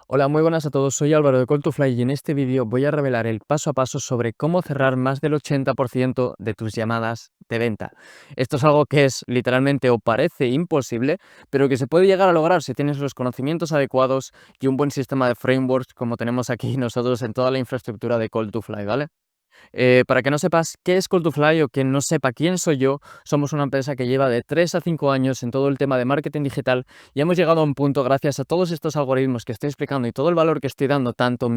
Hola, muy buenas a todos. Soy Álvaro de Call2Fly y en este vídeo voy a revelar el paso a paso sobre cómo cerrar más del 80% de tus llamadas de venta. Esto es algo que es literalmente o parece imposible, pero que se puede llegar a lograr si tienes los conocimientos adecuados y un buen sistema de frameworks como tenemos aquí nosotros en toda la infraestructura de Call2Fly, ¿vale? Para que no sepas qué es Call2Fly o quien no sepa quién soy yo, somos una empresa que lleva de 3 a 5 años en todo el tema de marketing digital y hemos llegado a un punto, gracias a todos estos algoritmos que estoy explicando y todo el valor que estoy dando tanto en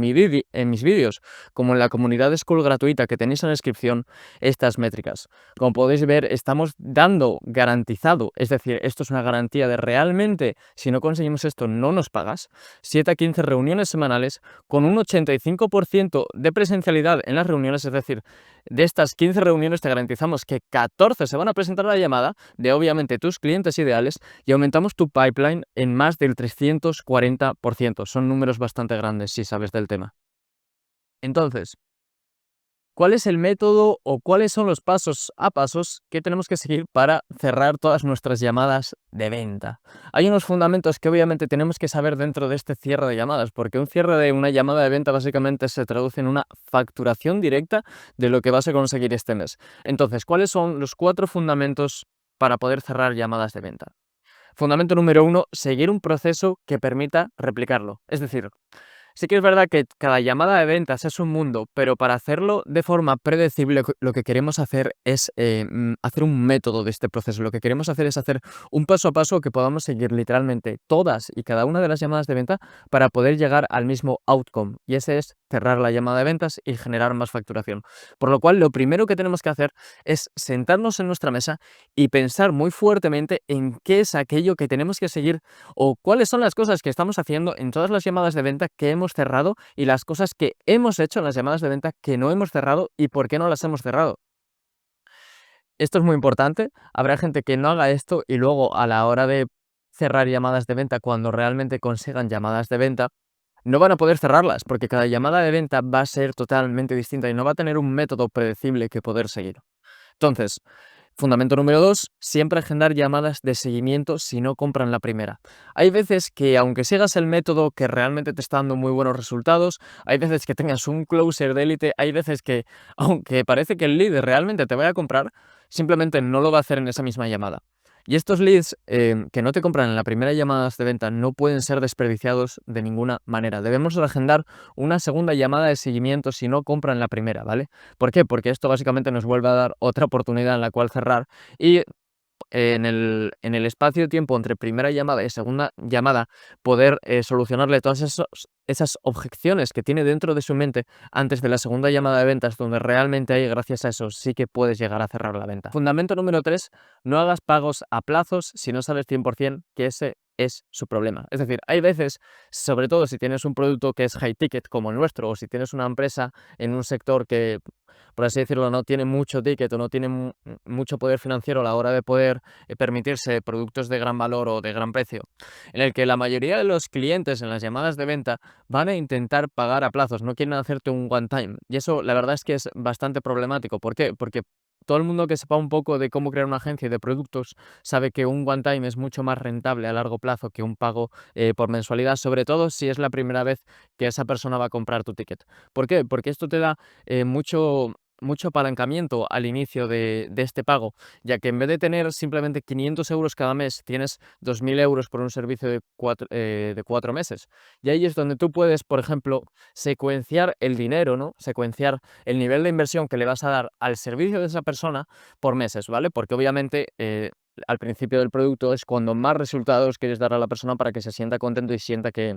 mis vídeos como en la comunidad de School gratuita que tenéis en la descripción, estas métricas. Como podéis ver, estamos dando garantizado, es decir, esto es una garantía de realmente, si no conseguimos esto, no nos pagas, 7 a 15 reuniones semanales con un 85% de presencialidad en las reuniones, es decir, de estas 15 reuniones te garantizamos que 14 se van a presentar a la llamada de obviamente tus clientes ideales y aumentamos tu pipeline en más del 340%. Son números bastante grandes si sabes del tema. Entonces, ¿cuál es el método o cuáles son los pasos a pasos que tenemos que seguir para cerrar todas nuestras llamadas de venta? Hay unos fundamentos que obviamente tenemos que saber dentro de este cierre de llamadas, porque un cierre de una llamada de venta básicamente se traduce en una facturación directa de lo que vas a conseguir este mes. Entonces, ¿cuáles son los 4 fundamentos para poder cerrar llamadas de venta? Fundamento número 1, seguir un proceso que permita replicarlo. Es decir, sí que es verdad que cada llamada de ventas es un mundo, pero para hacerlo de forma predecible, lo que queremos hacer es hacer un método de este proceso. Lo que queremos hacer es hacer un paso a paso que podamos seguir literalmente todas y cada una de las llamadas de venta para poder llegar al mismo outcome. Y ese es cerrar la llamada de ventas y generar más facturación. Por lo cual, lo primero que tenemos que hacer es sentarnos en nuestra mesa y pensar muy fuertemente en qué es aquello que tenemos que seguir o cuáles son las cosas que estamos haciendo en todas las llamadas de venta que hemos cerrado y las cosas que hemos hecho en las llamadas de venta que no hemos cerrado y por qué no las hemos cerrado. Esto es muy importante. Habrá gente que no haga esto y luego a la hora de cerrar llamadas de venta, cuando realmente consigan llamadas de venta, no van a poder cerrarlas porque cada llamada de venta va a ser totalmente distinta y no va a tener un método predecible que poder seguir. Entonces, fundamento número 2, siempre agendar llamadas de seguimiento si no compran la primera. Hay veces que aunque sigas el método que realmente te está dando muy buenos resultados, hay veces que tengas un closer de élite, hay veces que aunque parece que el líder realmente te vaya a comprar, simplemente no lo va a hacer en esa misma llamada. Y estos leads que no te compran en la primera llamada de venta no pueden ser desperdiciados de ninguna manera. Debemos de agendar una segunda llamada de seguimiento si no compran la primera, ¿vale? ¿Por qué? Porque esto básicamente nos vuelve a dar otra oportunidad en la cual cerrar y en el espacio-tiempo entre primera llamada y segunda llamada poder solucionarle todas esas objeciones que tiene dentro de su mente antes de la segunda llamada de ventas, donde realmente ahí, gracias a eso, sí que puedes llegar a cerrar la venta. Fundamento número 3, no hagas pagos a plazos si no sabes 100% que ese es su problema. Es decir, hay veces, sobre todo si tienes un producto que es high ticket como el nuestro, o si tienes una empresa en un sector que, por así decirlo, no tiene mucho ticket o no tiene mucho poder financiero a la hora de poder permitirse productos de gran valor o de gran precio, en el que la mayoría de los clientes en las llamadas de venta van a intentar pagar a plazos, no quieren hacerte un one time. Y eso la verdad es que es bastante problemático. ¿Por qué? Porque todo el mundo que sepa un poco de cómo crear una agencia de productos sabe que un one time es mucho más rentable a largo plazo que un pago por mensualidad, sobre todo si es la primera vez que esa persona va a comprar tu ticket. ¿Por qué? Porque esto te da mucho apalancamiento al inicio de este pago, ya que en vez de tener simplemente 500 euros cada mes, tienes 2.000 euros por un servicio de 4 meses. Y ahí es donde tú puedes, por ejemplo, secuenciar el dinero, ¿no? Secuenciar el nivel de inversión que le vas a dar al servicio de esa persona por meses, ¿vale? Porque obviamente al principio del producto es cuando más resultados quieres dar a la persona para que se sienta contento y sienta que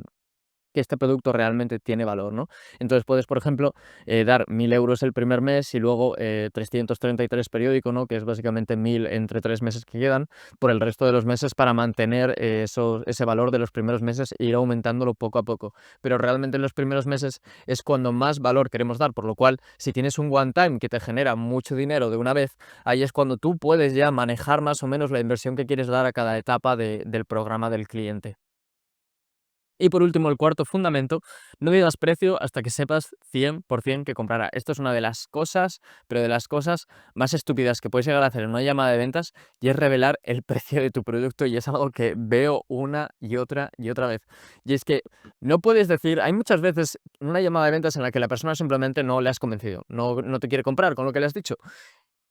este producto realmente tiene valor, ¿no? Entonces puedes, por ejemplo, dar 1.000 euros el primer mes y luego 333 periódico, ¿no? Que es básicamente 1.000 entre 3 meses que quedan, por el resto de los meses para mantener ese valor de los primeros meses e ir aumentándolo poco a poco. Pero realmente en los primeros meses es cuando más valor queremos dar, por lo cual si tienes un one time que te genera mucho dinero de una vez, ahí es cuando tú puedes ya manejar más o menos la inversión que quieres dar a cada etapa del programa del cliente. Y por último, el cuarto fundamento, no digas precio hasta que sepas 100% que comprará. Esto es una de las cosas, pero de las cosas más estúpidas que puedes llegar a hacer en una llamada de ventas, y es revelar el precio de tu producto, y es algo que veo una y otra vez. Y es que no puedes decir, hay muchas veces en una llamada de ventas en la que la persona simplemente no le has convencido, no te quiere comprar con lo que le has dicho,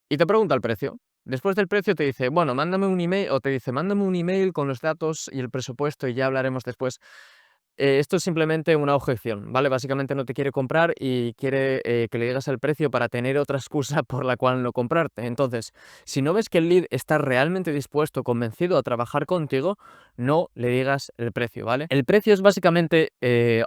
y te pregunta el precio. Después del precio te dice, bueno, mándame un email, o te dice, mándame un email con los datos y el presupuesto y ya hablaremos después. Esto es simplemente una objeción, ¿vale? Básicamente no te quiere comprar y quiere que le digas el precio para tener otra excusa por la cual no comprarte. Entonces, si no ves que el lead está realmente dispuesto, convencido a trabajar contigo, no le digas el precio, ¿vale? El precio es básicamente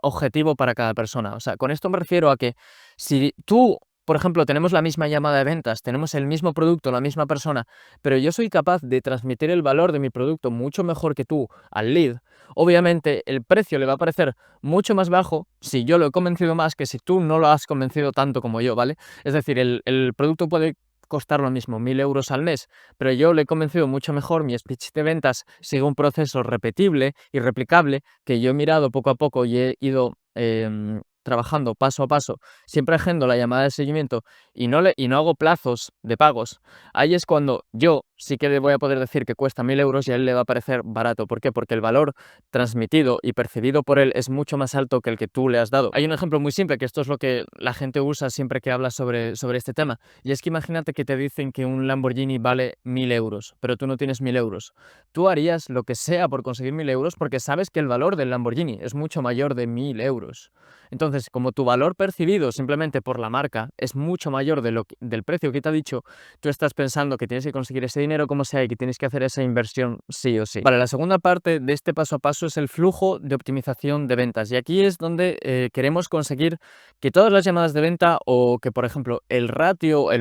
objetivo para cada persona. O sea, con esto me refiero a que si tú, por ejemplo, tenemos la misma llamada de ventas, tenemos el mismo producto, la misma persona, pero yo soy capaz de transmitir el valor de mi producto mucho mejor que tú al lead. Obviamente, el precio le va a parecer mucho más bajo si yo lo he convencido más que si tú no lo has convencido tanto como yo, ¿vale? Es decir, el producto puede costar lo mismo, 1.000 € al mes, pero yo le he convencido mucho mejor, mi speech de ventas sigue un proceso repetible y replicable que yo he mirado poco a poco y he ido trabajando paso a paso, siempre agendo la llamada de seguimiento y no hago plazos de pagos. Ahí es cuando yo sí que le voy a poder decir que cuesta 1.000 € y a él le va a parecer barato. ¿Por qué? Porque el valor transmitido y percibido por él es mucho más alto que el que tú le has dado. Hay un ejemplo muy simple, que esto es lo que la gente usa siempre que habla sobre este tema, y es que imagínate que te dicen que un Lamborghini vale 1.000 €, pero tú no tienes 1.000 €. Tú harías lo que sea por conseguir 1.000 € porque sabes que el valor del Lamborghini es mucho mayor de 1.000 €. Entonces, como tu valor percibido simplemente por la marca es mucho mayor del precio que te ha dicho, tú estás pensando que tienes que conseguir ese dinero como sea y que tienes que hacer esa inversión sí o sí. Vale, la segunda parte de este paso a paso es el flujo de optimización de ventas. Y aquí es donde queremos conseguir que todas las llamadas de venta, o que, por ejemplo, el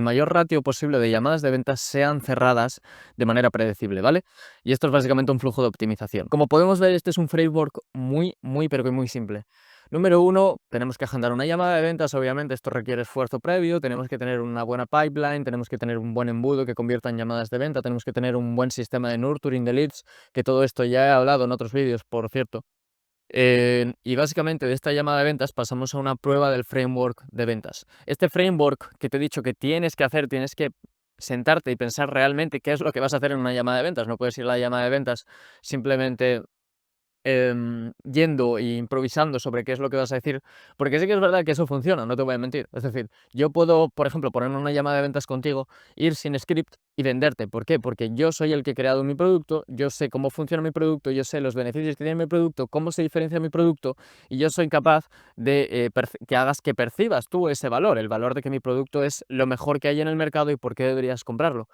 mayor ratio posible de llamadas de ventas sean cerradas de manera predecible, ¿vale? Y esto es básicamente un flujo de optimización. Como podemos ver, este es un framework muy, pero que muy simple. Número uno, tenemos que agendar una llamada de ventas. Obviamente esto requiere esfuerzo previo, tenemos que tener una buena pipeline, tenemos que tener un buen embudo que convierta en llamadas de venta, tenemos que tener un buen sistema de nurturing de leads, que todo esto ya he hablado en otros vídeos, por cierto. Y básicamente de esta llamada de ventas pasamos a una prueba del framework de ventas. Este framework que te he dicho que tienes que hacer, tienes que sentarte y pensar realmente qué es lo que vas a hacer en una llamada de ventas. No puedes ir a la llamada de ventas simplemente yendo e improvisando sobre qué es lo que vas a decir, porque sí que es verdad que eso funciona, no te voy a mentir. Es decir, yo puedo, por ejemplo, poner una llamada de ventas contigo, ir sin script y venderte. ¿Por qué? Porque yo soy el que he creado mi producto, yo sé cómo funciona mi producto, yo sé los beneficios que tiene mi producto, cómo se diferencia mi producto, y yo soy capaz de que hagas que percibas tú ese valor, el valor de que mi producto es lo mejor que hay en el mercado y por qué deberías comprarlo.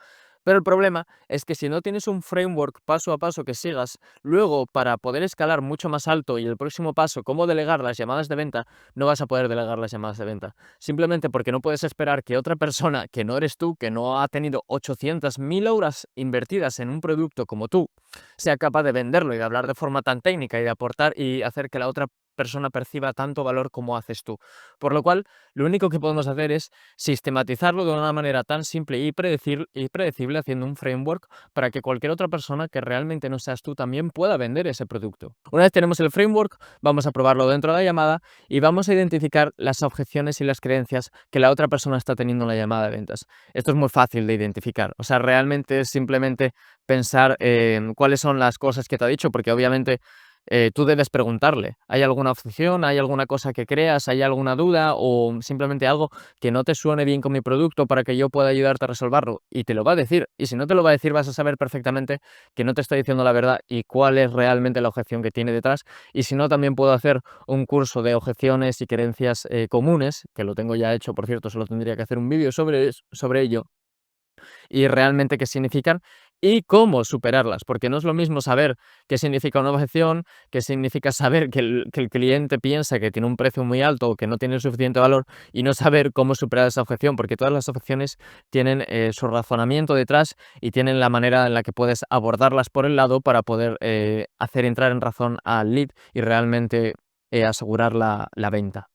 Pero el problema es que si no tienes un framework paso a paso que sigas, luego, para poder escalar mucho más alto y el próximo paso, cómo delegar las llamadas de venta, no vas a poder delegar las llamadas de venta. Simplemente porque no puedes esperar que otra persona, que no eres tú, que no ha tenido 800.000 horas invertidas en un producto como tú, sea capaz de venderlo y de hablar de forma tan técnica y de aportar y hacer que la otra persona perciba tanto valor como haces tú. Por lo cual, lo único que podemos hacer es sistematizarlo de una manera tan simple y predecible, haciendo un framework para que cualquier otra persona que realmente no seas tú también pueda vender ese producto. Una vez tenemos el framework, vamos a probarlo dentro de la llamada y vamos a identificar las objeciones y las creencias que la otra persona está teniendo en la llamada de ventas. Esto es muy fácil de identificar. O sea, realmente es simplemente pensar en cuáles son las cosas que te ha dicho, porque obviamente tú debes preguntarle, ¿hay alguna objeción? ¿Hay alguna cosa que creas? ¿Hay alguna duda? O simplemente algo que no te suene bien con mi producto para que yo pueda ayudarte a resolverlo. Y te lo va a decir. Y si no te lo va a decir, vas a saber perfectamente que no te está diciendo la verdad y cuál es realmente la objeción que tiene detrás. Y si no, también puedo hacer un curso de objeciones y creencias comunes, que lo tengo ya hecho, por cierto, solo tendría que hacer un vídeo sobre ello, y realmente qué significan y cómo superarlas, porque no es lo mismo saber qué significa una objeción, qué significa saber que el cliente piensa que tiene un precio muy alto o que no tiene suficiente valor, y no saber cómo superar esa objeción, porque todas las objeciones tienen su razonamiento detrás y tienen la manera en la que puedes abordarlas por el lado para poder hacer entrar en razón al lead y realmente asegurar la venta.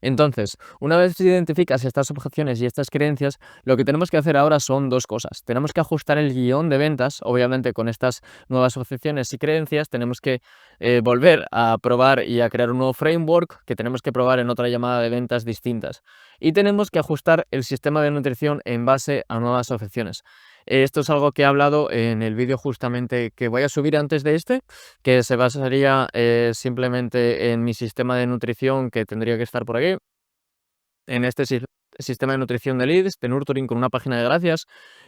Entonces, una vez identificas estas objeciones y estas creencias, lo que tenemos que hacer ahora son dos cosas. Tenemos que ajustar el guión de ventas, obviamente con estas nuevas objeciones y creencias, tenemos que volver a probar y a crear un nuevo framework que tenemos que probar en otra llamada de ventas distintas. Y tenemos que ajustar el sistema de nutrición en base a nuevas objeciones. Esto es algo que he hablado en el vídeo justamente que voy a subir antes de este, que se basaría simplemente en mi sistema de nutrición que tendría que estar por aquí, en este sistema de nutrición de leads, de nurturing con una página de gracias,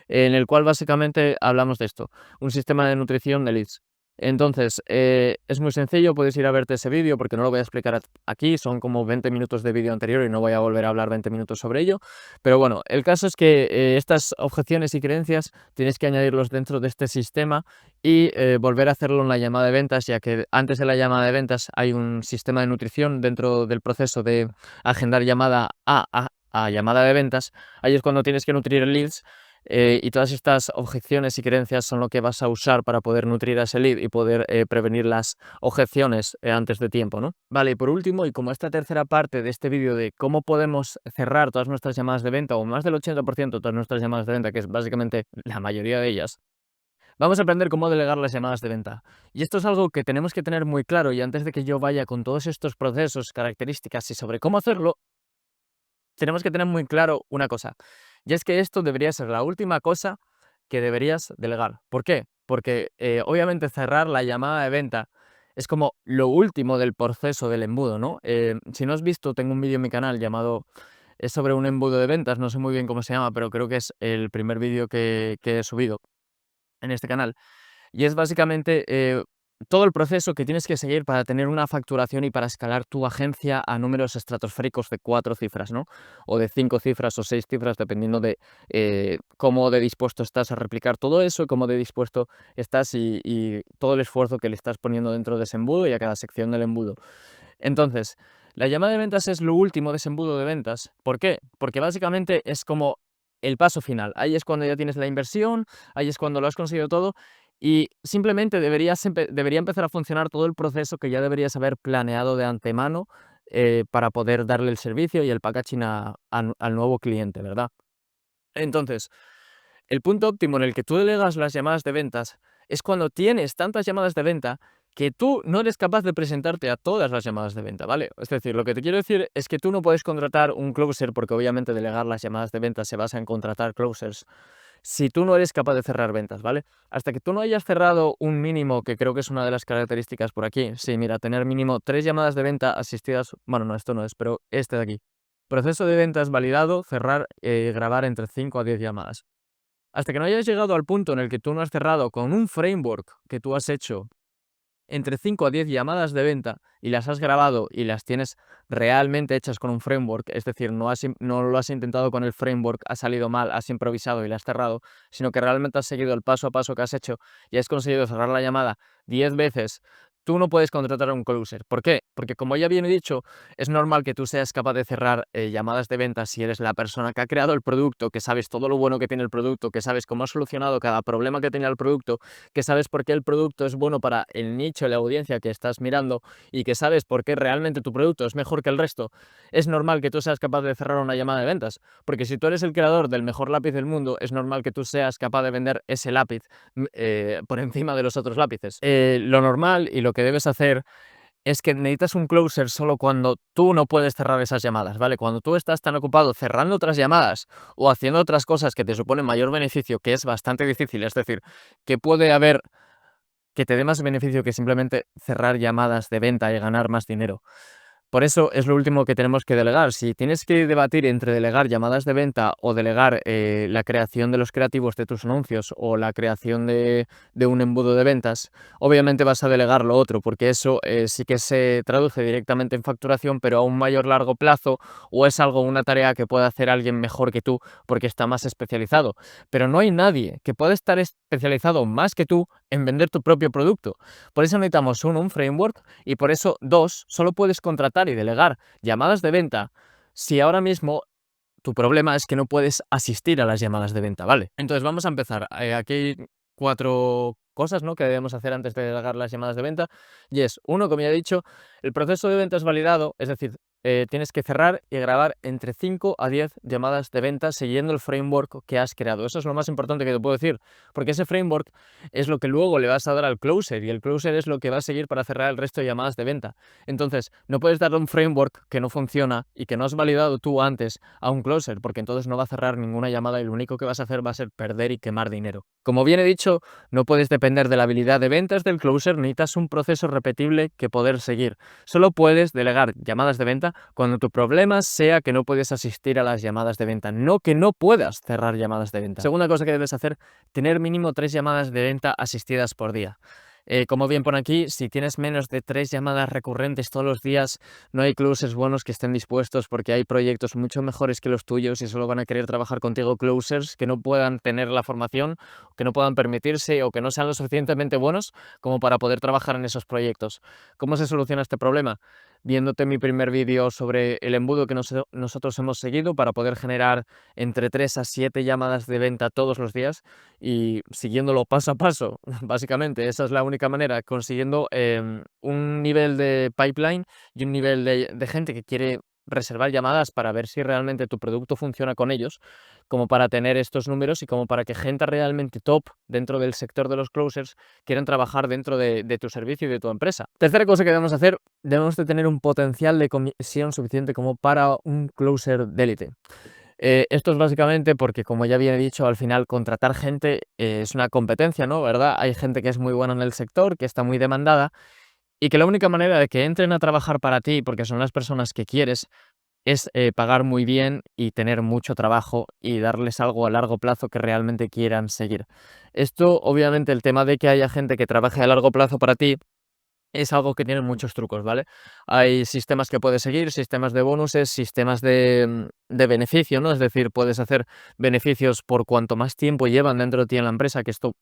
en el cual básicamente hablamos de esto, un sistema de nutrición de leads. Entonces, es muy sencillo, puedes ir a verte ese vídeo porque no lo voy a explicar aquí, son como 20 minutos de vídeo anterior y no voy a volver a hablar 20 minutos sobre ello. Pero bueno, el caso es que estas objeciones y creencias tienes que añadirlos dentro de este sistema y volver a hacerlo en la llamada de ventas, ya que antes de la llamada de ventas hay un sistema de nutrición dentro del proceso de agendar llamada a llamada de ventas. Ahí es cuando tienes que nutrir leads. Y todas estas objeciones y creencias son lo que vas a usar para poder nutrir a ese lead y poder prevenir las objeciones antes de tiempo, ¿no? Vale, y por último, y como esta tercera parte de este vídeo de cómo podemos cerrar todas nuestras llamadas de venta, o más del 80% de todas nuestras llamadas de venta, que es básicamente la mayoría de ellas, vamos a aprender cómo delegar las llamadas de venta. Y esto es algo que tenemos que tener muy claro, y antes de que yo vaya con todos estos procesos, características y sobre cómo hacerlo, tenemos que tener muy claro una cosa, y es que esto debería ser la última cosa que deberías delegar. ¿Por qué? Porque obviamente cerrar la llamada de venta es como lo último del proceso del embudo, ¿no? Si no has visto, tengo un vídeo en mi canal llamado, es sobre un embudo de ventas, no sé muy bien cómo se llama, pero creo que es el primer vídeo que he subido en este canal. Y es básicamente todo el proceso que tienes que seguir para tener una facturación y para escalar tu agencia a números estratosféricos de 4 cifras, ¿no? O de 5 cifras o 6 cifras, dependiendo de cómo de dispuesto estás a replicar todo eso, cómo de dispuesto estás y todo el esfuerzo que le estás poniendo dentro de ese embudo y a cada sección del embudo. Entonces, la llamada de ventas es lo último de ese embudo de ventas. ¿Por qué? Porque básicamente es como el paso final. Ahí es cuando ya tienes la inversión, ahí es cuando lo has conseguido todo y simplemente debería empezar a funcionar todo el proceso que ya deberías haber planeado de antemano para poder darle el servicio y el packaging al nuevo cliente, ¿verdad? Entonces, el punto óptimo en el que tú delegas las llamadas de ventas es cuando tienes tantas llamadas de venta que tú no eres capaz de presentarte a todas las llamadas de venta, ¿vale? Es decir, lo que te quiero decir es que tú no puedes contratar un closer, porque obviamente delegar las llamadas de venta se basa en contratar closers, si tú no eres capaz de cerrar ventas, ¿vale? Hasta que tú no hayas cerrado un mínimo, que creo que es una de las características por aquí. Sí, mira, tener mínimo 3 llamadas de venta asistidas, bueno, no, esto no es, pero este de aquí. Proceso de ventas validado, cerrar, grabar entre 5 a 10 llamadas. Hasta que no hayas llegado al punto en el que tú no has cerrado con un framework que tú has hecho entre 5 a 10 llamadas de venta y las has grabado y las tienes realmente hechas con un framework, es decir, no lo has intentado con el framework, ha salido mal, has improvisado y la has cerrado, sino que realmente has seguido el paso a paso que has hecho y has conseguido cerrar la llamada 10 veces, tú no puedes contratar a un closer. ¿Por qué? Porque como ya bien he dicho, es normal que tú seas capaz de cerrar llamadas de venta si eres la persona que ha creado el producto, que sabes todo lo bueno que tiene el producto, que sabes cómo ha solucionado cada problema que tenía el producto, que sabes por qué el producto es bueno para el nicho, la audiencia que estás mirando y que sabes por qué realmente tu producto es mejor que el resto. Es normal que tú seas capaz de cerrar una llamada de ventas, porque si tú eres el creador del mejor lápiz del mundo, es normal que tú seas capaz de vender ese lápiz por encima de los otros lápices. Lo normal y lo que debes hacer es que necesitas un closer solo cuando tú no puedes cerrar esas llamadas, ¿vale? Cuando tú estás tan ocupado cerrando otras llamadas o haciendo otras cosas que te suponen mayor beneficio, que es bastante difícil, es decir, que puede haber que te dé más beneficio que simplemente cerrar llamadas de venta y ganar más dinero. Por eso es lo último que tenemos que delegar. Si tienes que debatir entre delegar llamadas de venta o delegar la creación de los creativos de tus anuncios o la creación de un embudo de ventas, obviamente vas a delegar lo otro, porque eso sí que se traduce directamente en facturación, pero a un mayor largo plazo, o es algo, una tarea que puede hacer alguien mejor que tú porque está más especializado. Pero no hay nadie que pueda estar especializado más que tú en vender tu propio producto. Por eso necesitamos un framework y por eso, dos, solo puedes contratar y delegar llamadas de venta si ahora mismo tu problema es que no puedes asistir a las llamadas de venta, ¿vale? Entonces vamos a empezar. Aquí hay 4 cosas, ¿no?, que debemos hacer antes de delegar las llamadas de venta y es, uno, como ya he dicho, el proceso de venta es validado, es decir, tienes que cerrar y grabar entre 5 a 10 llamadas de venta siguiendo el framework que has creado. Eso es lo más importante que te puedo decir, porque ese framework es lo que luego le vas a dar al closer y el closer es lo que va a seguir para cerrar el resto de llamadas de venta. Entonces, no puedes darle un framework que no funciona y que no has validado tú antes a un closer, porque entonces no va a cerrar ninguna llamada y lo único que vas a hacer va a ser perder y quemar dinero. Como bien he dicho, no puedes depender de la habilidad de ventas del closer, necesitas un proceso repetible que poder seguir. Solo puedes delegar llamadas de venta cuando tu problema sea que no puedes asistir a las llamadas de venta, no que no puedas cerrar llamadas de venta. Segunda cosa que debes hacer, tener mínimo 3 llamadas de venta asistidas por día. Como bien pone aquí, si tienes menos de 3 llamadas recurrentes todos los días, no hay closers buenos que estén dispuestos porque hay proyectos mucho mejores que los tuyos y solo van a querer trabajar contigo closers que no puedan tener la formación, que no puedan permitirse o que no sean lo suficientemente buenos como para poder trabajar en esos proyectos. ¿Cómo se soluciona este problema? Viéndote mi primer vídeo sobre el embudo que nosotros hemos seguido para poder generar entre 3 a 7 llamadas de venta todos los días y siguiéndolo paso a paso, básicamente. Esa es la única manera, consiguiendo un nivel de pipeline y un nivel de gente que quiere reservar llamadas para ver si realmente tu producto funciona con ellos, como para tener estos números y como para que gente realmente top dentro del sector de los closers quieran trabajar dentro de tu servicio y de tu empresa. Tercera cosa que debemos hacer, debemos de tener un potencial de comisión suficiente como para un closer de élite. Esto es básicamente porque, como ya bien he dicho, al final contratar gente es una competencia, ¿no? ¿Verdad? Hay gente que es muy buena en el sector, que está muy demandada y que la única manera de que entren a trabajar para ti, porque son las personas que quieres, es pagar muy bien y tener mucho trabajo y darles algo a largo plazo que realmente quieran seguir. Esto, obviamente, el tema de que haya gente que trabaje a largo plazo para ti es algo que tiene muchos trucos, ¿vale? Hay sistemas que puedes seguir, sistemas de bonuses, sistemas de beneficio, ¿no? Es decir, puedes hacer beneficios por cuanto más tiempo llevan dentro de ti en la empresa, que esto,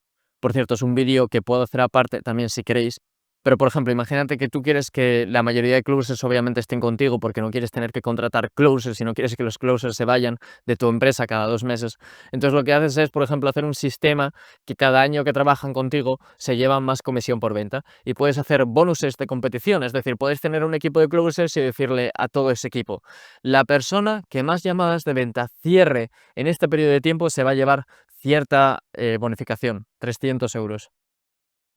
por cierto, es un vídeo que puedo hacer aparte también si queréis. Pero, por ejemplo, imagínate que tú quieres que la mayoría de closers obviamente estén contigo porque no quieres tener que contratar closers y no quieres que los closers se vayan de tu empresa cada 2 meses. Entonces, lo que haces es, por ejemplo, hacer un sistema que cada año que trabajan contigo se llevan más comisión por venta y puedes hacer bonuses de competición, es decir, puedes tener un equipo de closers y decirle a todo ese equipo, la persona que más llamadas de venta cierre en este periodo de tiempo se va a llevar cierta bonificación, 300 euros.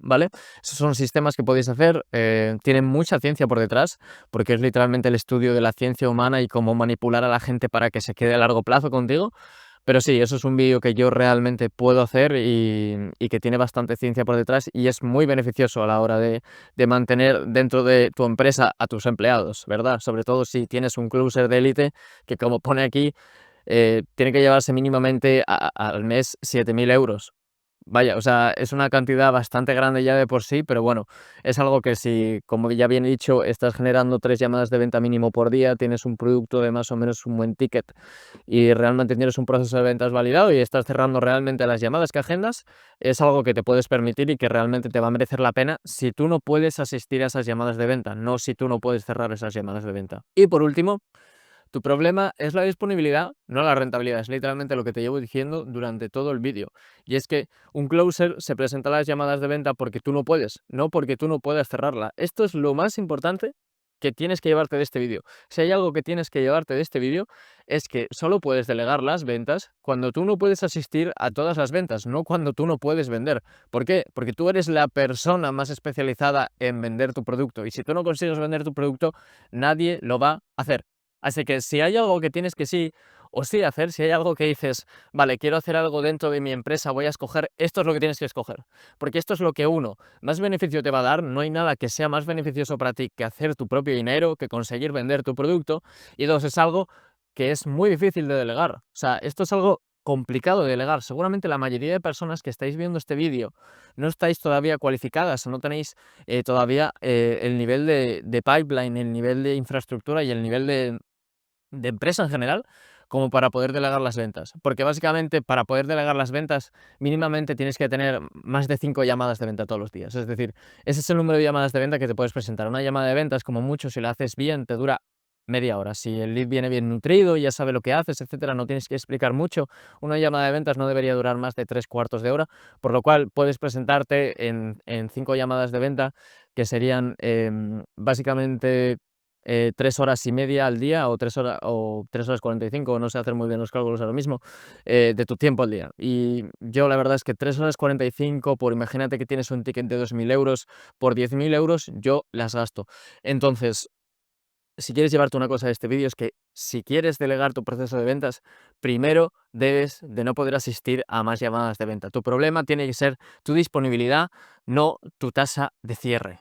¿Vale? Esos son sistemas que podéis hacer, tienen mucha ciencia por detrás, porque es literalmente el estudio de la ciencia humana y cómo manipular a la gente para que se quede a largo plazo contigo. Pero sí, eso es un vídeo que yo realmente puedo hacer y que tiene bastante ciencia por detrás y es muy beneficioso a la hora de mantener dentro de tu empresa a tus empleados, ¿verdad? Sobre todo si tienes un closer de élite que, como pone aquí, tiene que llevarse mínimamente al mes 7.000 euros. Vaya, o sea, es una cantidad bastante grande ya de por sí, pero bueno, es algo que si, como ya bien he dicho, estás generando 3 llamadas de venta mínimo por día, tienes un producto de más o menos un buen ticket y realmente tienes un proceso de ventas validado y estás cerrando realmente las llamadas que agendas, es algo que te puedes permitir y que realmente te va a merecer la pena si tú no puedes asistir a esas llamadas de venta, no si tú no puedes cerrar esas llamadas de venta. Y por último, tu problema es la disponibilidad, no la rentabilidad. Es literalmente lo que te llevo diciendo durante todo el vídeo. Y es que un closer se presenta a las llamadas de venta porque tú no puedes, no porque tú no puedas cerrarla. Esto es lo más importante que tienes que llevarte de este vídeo. Si hay algo que tienes que llevarte de este vídeo es que solo puedes delegar las ventas cuando tú no puedes asistir a todas las ventas, no cuando tú no puedes vender. ¿Por qué? Porque tú eres la persona más especializada en vender tu producto y si tú no consigues vender tu producto, nadie lo va a hacer. Así que si hay algo que tienes que sí o sí hacer, si hay algo que dices, vale, quiero hacer algo dentro de mi empresa, voy a escoger, esto es lo que tienes que escoger. Porque esto es lo que uno, más beneficio te va a dar, no hay nada que sea más beneficioso para ti que hacer tu propio dinero, que conseguir vender tu producto. Y dos, es algo que es muy difícil de delegar. O sea, esto es algo complicado de delegar. Seguramente la mayoría de personas que estáis viendo este vídeo no estáis todavía cualificadas o no tenéis todavía el nivel de pipeline, el nivel de infraestructura y el nivel de empresa en general, como para poder delegar las ventas. Porque básicamente para poder delegar las ventas, mínimamente tienes que tener más de 5 llamadas de venta todos los días. Es decir, ese es el número de llamadas de venta que te puedes presentar. Una llamada de ventas, como mucho, si la haces bien, te dura media hora. Si el lead viene bien nutrido, ya sabe lo que haces, etcétera, no tienes que explicar mucho. Una llamada de ventas no debería durar más de 3 cuartos de hora, por lo cual puedes presentarte en 5 llamadas de venta, que serían básicamente 3 horas y media al día o 3 horas o 3 horas 45, no sé hacer muy bien los cálculos ahora mismo, de tu tiempo al día. Y yo la verdad es que 3 horas 45 por imagínate que tienes un ticket de 2.000 euros, por 10.000 euros yo las gasto. Entonces, si quieres llevarte una cosa de este vídeo es que si quieres delegar tu proceso de ventas, primero debes de no poder asistir a más llamadas de venta. Tu problema tiene que ser tu disponibilidad, no tu tasa de cierre.